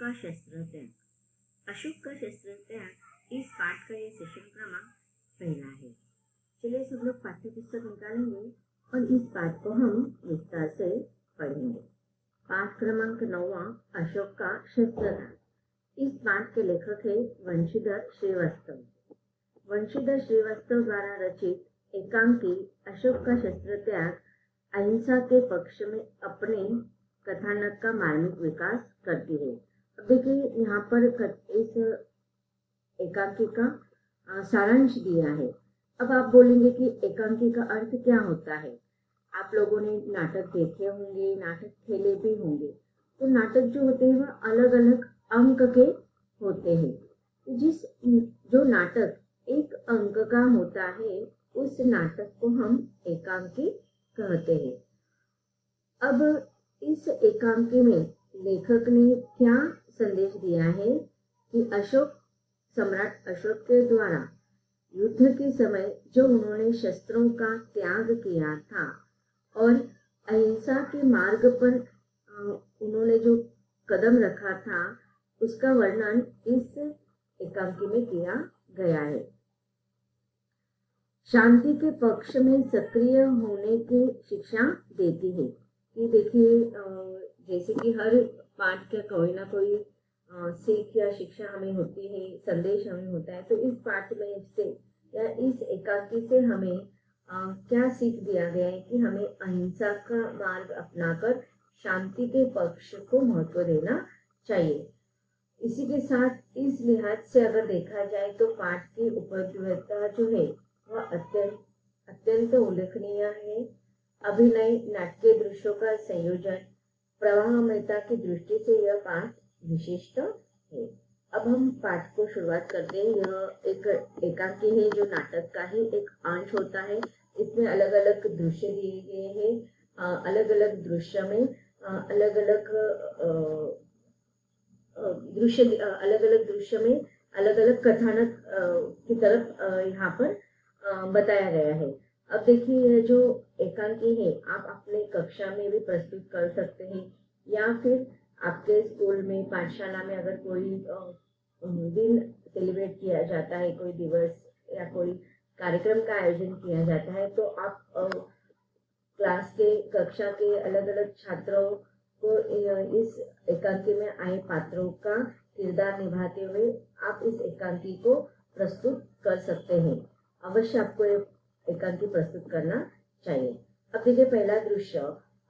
का शस्त्र त्याग। अशोक का शस्त्र त्याग इस पाठ का ये सेशन क्रमांक पहला है। चलिए सब लोग पाठ्य पुस्तक निकालेंगे और इस पाठ को हम विस्तार से पढ़ेंगे। पाठ क्रमांक 9वां, अशोक का शस्त्र त्याग। इस पाठ के लेखक है वंशीधर श्रीवास्तव। वंशीधर श्रीवास्तव द्वारा रचित एकांकी अशोक का शस्त्र त्याग अहिंसा के पक्ष में अपने कथानक का मार्मिक विकास करती है। अब देखिए यहाँ पर इस एकांकी का सारांश दिया है। अब आप बोलेंगे कि एकांकी का अर्थ क्या होता है। आप लोगों ने नाटक देखे होंगे, नाटक खेले भी होंगे। तो नाटक जो होते हैं वह अलग अलग अंक के होते हैं। जो नाटक एक अंक का होता है उस नाटक को हम एकांकी कहते हैं। अब इस एकांकी में लेखक ने क्या संदेश दिया है कि सम्राट अशोक के द्वारा युद्ध के समय जो उन्होंने शस्त्रों का त्याग किया था और अहिंसा के मार्ग पर उन्होंने जो कदम रखा था उसका वर्णन इस एकांकी में किया गया है। शांति के पक्ष में सक्रिय होने की शिक्षा देती है। कि देखिए जैसे कि हर पाठ का कोई ना कोई सीख या शिक्षा हमें होती है, संदेश हमें होता है। तो इस पाठ में से या इस एकांकी से हमें क्या सीख दिया गया है कि हमें अहिंसा का मार्ग अपनाकर शांति के पक्ष को महत्व देना चाहिए। इसी के साथ इस लिहाज से अगर देखा जाए तो पाठ की उपयोगिता जो है वह अत्यंत उल्लेखनीय है। अभिनय, नाट्य दृश्यों का संयोजन, प्रवाहमयता की दृष्टि से यह पाठ विशिष्ट है। अब हम पाठ को शुरुआत करते हैं। यह एक एकांकी है जो नाटक का ही एक अंश होता है। इसमें अलग अलग दृश्य दिए गए हैं। अलग अलग दृश्य में अलग अलग दृश्य में अलग अलग कथानक की तरफ यहाँ पर बताया गया है। अब देखिए जो एकांकी है आप अपने कक्षा में भी प्रस्तुत कर सकते हैं या फिर आपके स्कूल में, पाठशाला में अगर कोई दिन सेलिब्रेट किया जाता है, कोई दिवस या कोई कार्यक्रम का आयोजन किया जाता है, तो आप क्लास के, कक्षा के अलग अलग छात्रों को इस एकांकी में आए पात्रों का किरदार निभाते हुए आप इस एकांकी को प्रस्तुत कर सकते हैं। अवश्य आपको एकांकी प्रस्तुत करना चाहिए। अब देखिए पहला दृश्य,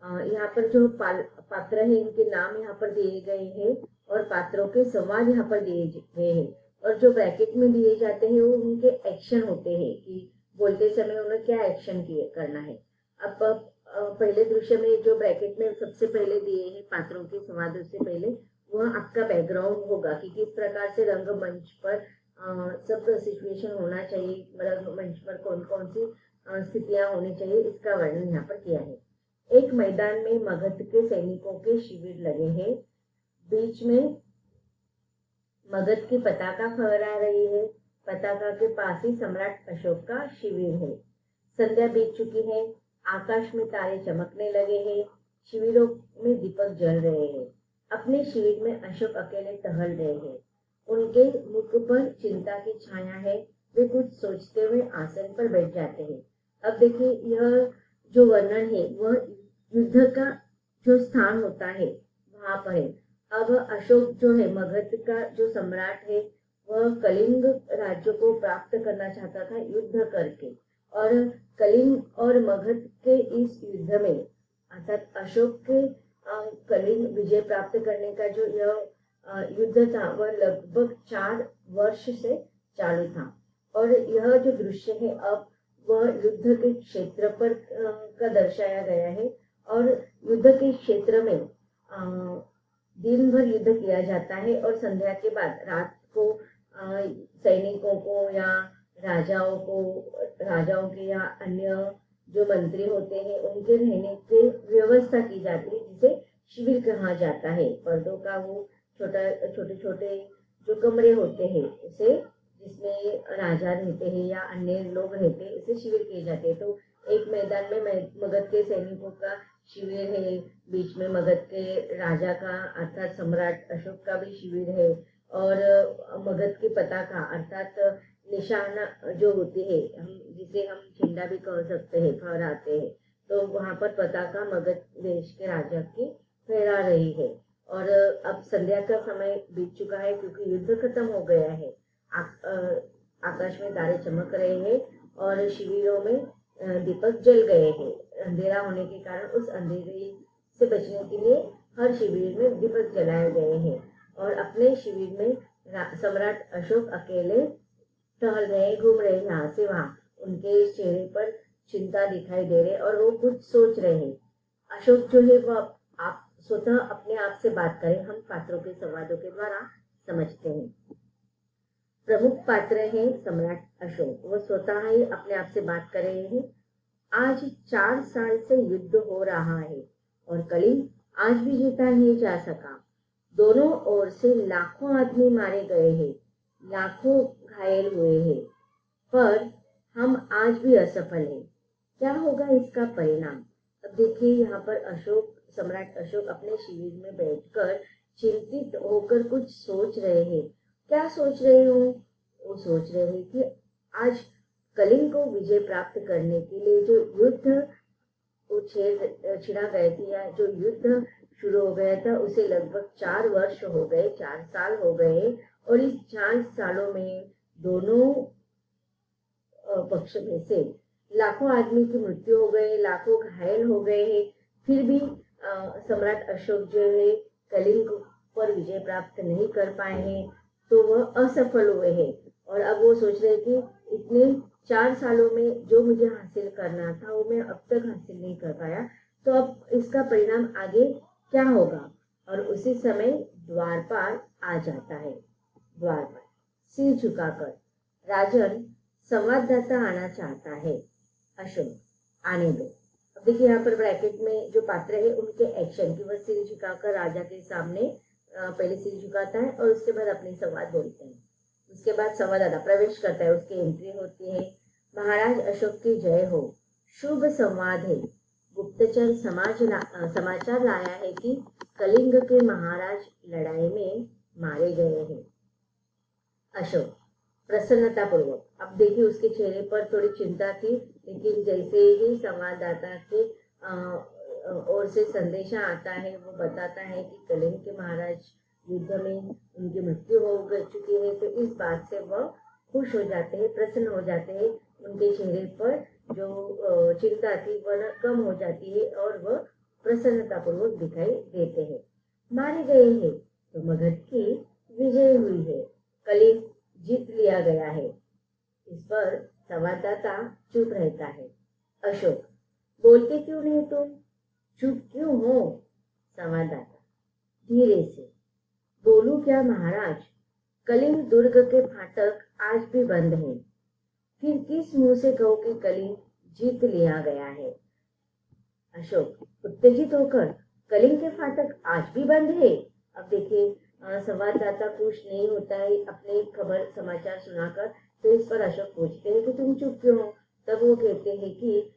यहाँ पर जो पात्र है इनके नाम यहाँ पर दिए गए हैं और पात्रों के संवाद यहाँ पर दिए गए हैं और जो ब्रैकेट में दिए जाते हैं वो उनके एक्शन होते हैं कि बोलते समय उन्हें क्या एक्शन करना है। अब पहले दृश्य में जो ब्रैकेट में सबसे पहले दिए हैं पात्रों के संवाद, उससे पहले वह आपका बैकग्राउंड होगा कि किस प्रकार से रंगमंच पर सब सिचुएशन होना चाहिए, रंगमंच पर कौन कौन सी स्थितियां होनी चाहिए, इसका वर्णन यहाँ पर किया है। एक मैदान में मगध के सैनिकों के शिविर लगे हैं। बीच में मगध की पताका फहरा रही है। पताका के पास ही सम्राट अशोक का शिविर है। संध्या बीत चुकी है। आकाश में तारे चमकने लगे हैं। शिविरों में दीपक जल रहे हैं। अपने शिविर में अशोक अकेले टहल रहे हैं। उनके मुख पर चिंता की छाया है। वे कुछ सोचते हुए आसन पर बैठ जाते हैं। अब देखिए यह जो वर्णन है वह युद्ध का जो स्थान होता है वहां पर है। अब अशोक जो है मगध का जो सम्राट है वह कलिंग राज्य को प्राप्त करना चाहता था युद्ध करके, और कलिंग और मगध के इस युद्ध में अर्थात अशोक के कलिंग विजय प्राप्त करने का जो यह युद्ध था वह लगभग 4 वर्ष से चालू था। और यह जो दृश्य है अब वह युद्ध के क्षेत्र पर का दर्शाया गया है और युद्ध के क्षेत्र में दिन भर युद्ध किया जाता है और संध्या के बाद रात को सैनिकों को या राजाओं के या अन्य जो मंत्री होते हैं उनके रहने की व्यवस्था की जाती है, जिसे शिविर कहा जाता है। पर्दों का वो छोटे छोटे जो कमरे होते हैं उसे, जिसमें राजा रहते हैं या अन्य लोग रहते हैं, उसे शिविर किए जाते हैं। तो एक मैदान में मगध के सैनिकों का शिविर है, बीच में मगध के राजा का अर्थात सम्राट अशोक का भी शिविर है, और मगध की पताका अर्थात निशाना जो होती है, हम जिसे हम झंडा भी कह सकते हैं, फहराते हैं, तो वहां पर पताका मगध देश के राजा की फहरा रही है। और अब संध्या का समय बीत चुका है क्योंकि युद्ध खत्म हो गया है। आकाश में तारे चमक रहे हैं और शिविरों में दीपक जल गए हैं। अंधेरा होने के कारण उस अंधेरे से बचने के लिए हर शिविर में दीपक जलाए गए हैं, और अपने शिविर में सम्राट अशोक अकेले टहल रहे, घूम रहे यहाँ से वहां। उनके चेहरे पर चिंता दिखाई दे रही और वो कुछ सोच रहे हैं। अशोक जो है वह आप स्वतः अपने आप से बात करें, हम पात्रों के संवादों के द्वारा समझते हैं। प्रमुख पात्र है सम्राट अशोक, वह स्वतः ही अपने आप से बात कर रहे हैं। आज 4 साल से युद्ध हो रहा है और कलिंग आज भी जीता नहीं जा सका। दोनों ओर से लाखों आदमी मारे गए हैं, लाखों घायल हुए हैं, पर हम आज भी असफल हैं। क्या होगा इसका परिणाम? अब देखिए यहाँ पर सम्राट अशोक अपने शिविर में बैठकर चिंतित होकर कुछ सोच रहे हैं। क्या सोच रहे हो? वो सोच रहे हैं कि आज कलिंग को विजय प्राप्त करने के लिए जो युद्ध छिड़ा गए थे, या जो युद्ध शुरू हो गया था, उसे लगभग 4 वर्ष हो गए, 4 साल हो गए, और इस 4 सालों में दोनों पक्ष में से लाखों आदमी की मृत्यु हो गए, लाखों घायल हो गए हैं। फिर भी सम्राट अशोक जो है कलिंग पर विजय प्राप्त नहीं कर पाए हैं, तो वह असफल हुए हैं। और अब वो सोच रहे कि इतने 4 सालों में जो मुझे हासिल करना था वो मैं अब तक हासिल नहीं कर पाया, तो अब इसका परिणाम आगे क्या होगा? और उसी समय द्वारपाल आ जाता है। द्वारपाल सिर झुकाकर, राजन संवाददाता आना चाहता है। अशोक, आने दो। अब देखिए यहाँ पर ब्रैकेट में जो पात्र है उनके एक्शन की, वह सिर झुकाकर राजा के सामने पहले सिर झुकाता है और उसके बाद अपने संवाद बोलते हैं। उसके बाद संवाददाता प्रवेश करता है, उसकी एंट्री होती है। महाराज अशोक की जय हो, शुभ संवाद है। गुप्तचर समाचार लाया है कि कलिंग के महाराज लड़ाई में मारे गए हैं। अशोक प्रसन्नता पूर्वक, अब देखिए उसके चेहरे पर थोड़ी चिंता थी, लेकिन जैसे ही संवाददाता के ओर से संदेशा आता है, वो बताता है कि कलिंग के महाराज युद्ध में उनकी मृत्यु हो चुकी है, तो इस बात से वह खुश हो जाते हैं, प्रसन्न हो जाते हैं। उनके चेहरे पर जो चिंता थी वह कम हो जाती है और वह प्रसन्नता पूर्वक दिखाई देते हैं। मारे गए हैं तो मगध की विजय हुई है, कलिंग जीत लिया गया है। इस पर संवाददाता चुप रहता है। अशोक, बोलते क्यों नहीं तुम? चुप क्यों हो? संवाददाता धीरे से, बोलूं क्या महाराज? कलिंग दुर्ग के फाटक आज भी बंद हैं। फिर किस मुंह से कहो कि कलिंग जीत लिया गया है? अशोक उत्तेजित होकर, कलिंग के फाटक आज भी बंद है। अब देखिए संवाददाता खुश नहीं होता है अपने खबर समाचार सुनाकर, तो इस पर अशोक पूछते हैं कि तुम चुप क्यों हो? तब वो कहते हैं कि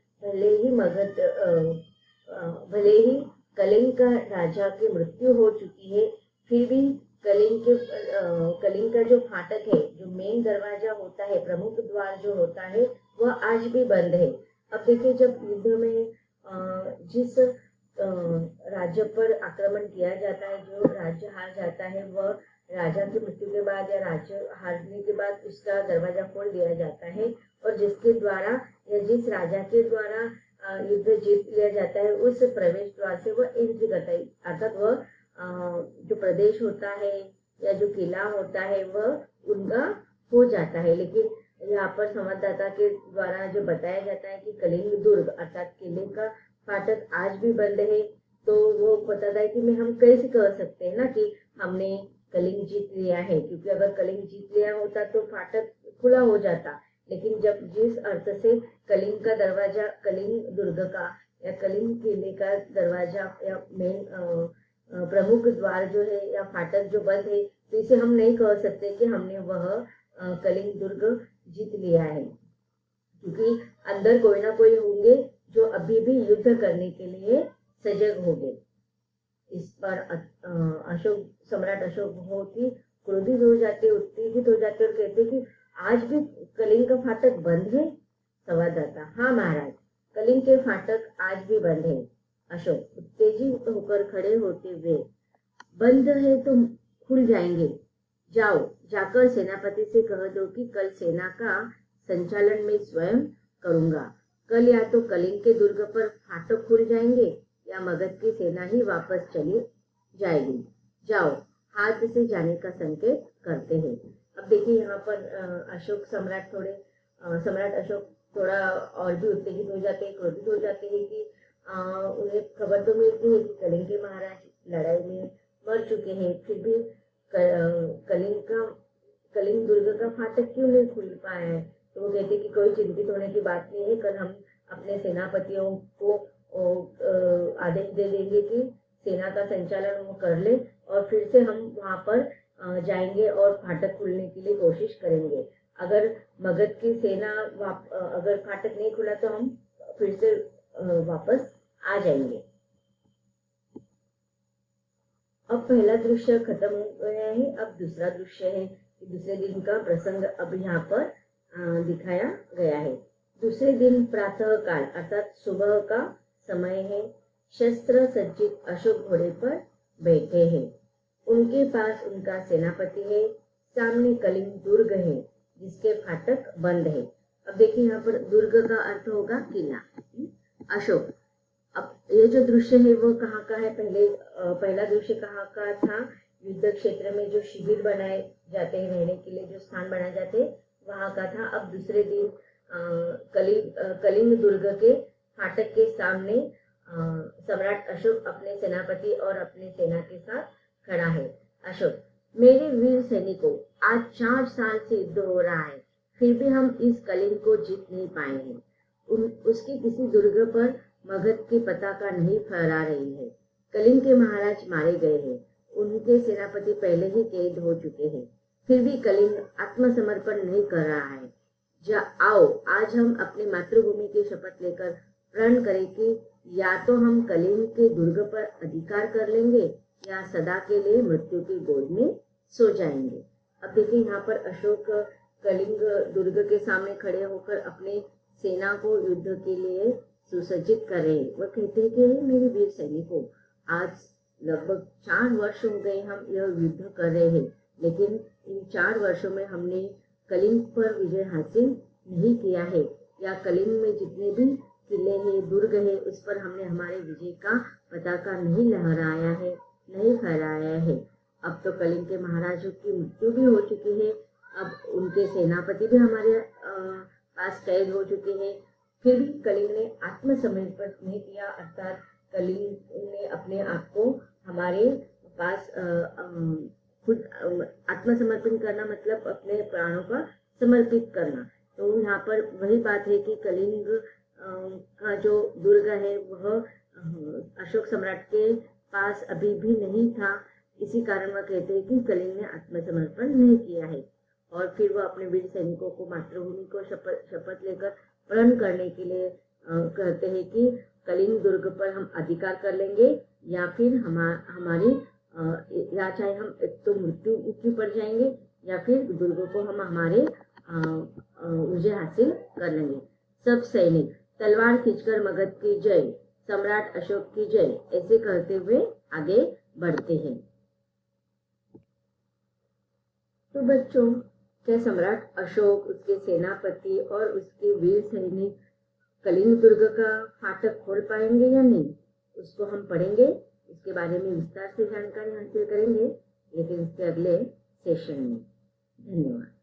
भले ही कलिंग का राजा की मृत्यु हो चुकी है, फिर भी कलिंग का जो फाटक है, जो मेन दरवाजा होता है, प्रमुख द्वार जो होता है, वह आज भी बंद है। अब देखिए जब युद्ध में जिस राज्य पर आक्रमण किया जाता है, जो राज्य हार जाता है, वह राजा की मृत्यु के बाद या राज्य हारने के बाद उसका दरवाजा खोल दिया जाता है, और जिसके द्वारा या जिस राजा के द्वारा युद्ध जीत लिया जाता है, उस प्रवेश द्वार से वह एंट्री करता है, अर्थात वह जो प्रदेश होता है या जो किला होता है वह उनका हो जाता है। लेकिन यहाँ पर संवाददाता के द्वारा जो बताया जाता है कि कलिंग दुर्ग अर्थात किले का फाटक आज भी बंद है, तो वो बताता है कि हम कैसे कह सकते हैं ना कि हमने कलिंग जीत लिया है, क्योंकि अगर कलिंग जीत लिया होता तो फाटक खुला हो जाता। लेकिन जब जिस अर्थ से कलिंग का दरवाजा, कलिंग दुर्ग का या कलिंग किले का दरवाजा या मेन प्रमुख द्वार जो है या फाटक जो बंद है, तो इसे हम नहीं कह सकते कि हमने वह कलिंग दुर्ग जीत लिया है, क्योंकि अंदर कोई ना कोई होंगे जो अभी भी युद्ध करने के लिए सजग हो गए। इस पर सम्राट अशोक बहुत ही क्रोधित हो जाते, उत्तेजित हो जाते और कहते कि आज भी कलिंग का फाटक बंद है। संवाददाता, हाँ महाराज, कलिंग के फाटक आज भी बंद है। अशोक उत्तेजित होकर खड़े होते हुए, बंद है तो खुल जाएंगे। जाओ, जाकर सेनापति से कह दो कि कल सेना का संचालन मैं स्वयं करूंगा। कल या तो कलिंग के दुर्ग पर फाटक खुल जाएंगे या मगध की सेना ही वापस चली जाएगी। जाओ, हाथ से जाने का संकेत करते हैं। अब देखिए यहाँ पर सम्राट अशोक थोड़ा और भी उत्तेजित हो जाते हैं, क्रोधित हो जाते हैं कि उन्हें खबर तो मिलती है कि कलिंग के महाराज लड़ाई में मर चुके हैं, फिर भी कलिंग दुर्ग का फाटक क्यों नहीं खुल पाया है। तो वो कहते कि कोई चिंतित होने की बात नहीं है, कल हम अपने सेनापतियों को आदेश दे देंगे कि सेना का संचालन वो कर ले और फिर से हम वहां पर जाएंगे और फाटक खुलने के लिए कोशिश करेंगे। अगर मगध की सेना अगर फाटक नहीं खुला तो हम फिर से वापस आ जाएंगे। अब पहला दृश्य खत्म हो गया है। अब दूसरा दृश्य है, दूसरे दिन का प्रसंग अब यहाँ पर दिखाया गया है। दूसरे दिन प्रातः काल अर्थात सुबह का समय है। शस्त्र सज्जित अशोक घोड़े पर बैठे हैं। उनके पास उनका सेनापति है। सामने कलिंग दुर्ग है जिसके फाटक बंद है। अब देखिए यहाँ पर दुर्ग का अर्थ होगा किला। अशोक, अब ये जो दृश्य है वो कहाँ का है? पहला दृश्य कहाँ का था? युद्ध क्षेत्र में जो शिविर बनाए जाते हैं, रहने के लिए जो स्थान बनाए जाते हैं वहां का था। अब दूसरे दिन कलिंग दुर्ग के फाटक के सामने सम्राट अशोक अपने सेनापति और अपने सेना के साथ खड़ा है। अशोक, मेरे वीर सैनिकों, आज 4 साल से युद्ध हो रहा है, फिर भी हम इस कलिंग को जीत नहीं पाए हैं। उसकी किसी दुर्ग पर मगध की पताका नहीं फहरा रही है। कलिंग के महाराज मारे गए हैं, उनके सेनापति पहले ही कैद हो चुके हैं, फिर भी कलिंग आत्मसमर्पण नहीं कर रहा है। आओ, आज हम अपनी मातृभूमि की शपथ लेकर प्रण करें कि या तो हम कलिंग के दुर्ग पर अधिकार कर लेंगे या सदा के लिए मृत्यु की गोद में सो जाएंगे। अब देखिए यहाँ पर अशोक कलिंग दुर्ग के सामने खड़े होकर अपने सेना को युद्ध के लिए सुसज्जित कर रहे हैं। वह कहते हैं कि मेरे वीर सैनिकों, आज लगभग 4 वर्ष हो गए हम यह युद्ध कर रहे हैं, लेकिन इन 4 वर्षों में हमने कलिंग पर विजय हासिल नहीं किया है, या कलिंग में जितने भी किले हैं, दुर्ग है, उस पर हमने हमारे विजय का पताका नहीं लहराया है, नहीं फहराया है। अब तो कलिंग के महाराजों की मृत्यु भी हो चुकी है, अब उनके सेनापति भी हमारे पास कैद हो चुके हैं, फिर भी कलिंग ने आत्मसमर्पण नहीं किया। अर्थात कलिंग ने अपने आप को हमारे पास खुद आत्मसमर्पण करना मतलब अपने प्राणों का समर्पित करना। तो यहाँ पर वही बात है कि कलिंग का जो दुर्ग है वह अशोक सम्राट के पास अभी भी नहीं था। इसी कारण वह कहते हैं कि कलिंग ने आत्मसमर्पण नहीं किया है, और फिर वह अपने वीर सैनिकों को मातृभूमि को शपथ लेकर प्रण करने के लिए कहते हैं कि कलिंग दुर्ग पर हम अधिकार कर लेंगे या फिर हमारी या चाहे हम तो मृत्यु पर जाएंगे या फिर दुर्ग को हम हमारे विजय हासिल कर लेंगे। सब सैनिक तलवार खींचकर मगध की जय, सम्राट अशोक की जय, ऐसे कहते हुए आगे बढ़ते हैं। तो बच्चों, क्या सम्राट अशोक, उसके सेनापति और उसके वीर सैनिक कलिंग दुर्ग का फाटक खोल पाएंगे या नहीं, उसको हम पढ़ेंगे। इसके बारे में विस्तार से जानकारी हासिल करेंगे, लेकिन इसके अगले सेशन में। धन्यवाद।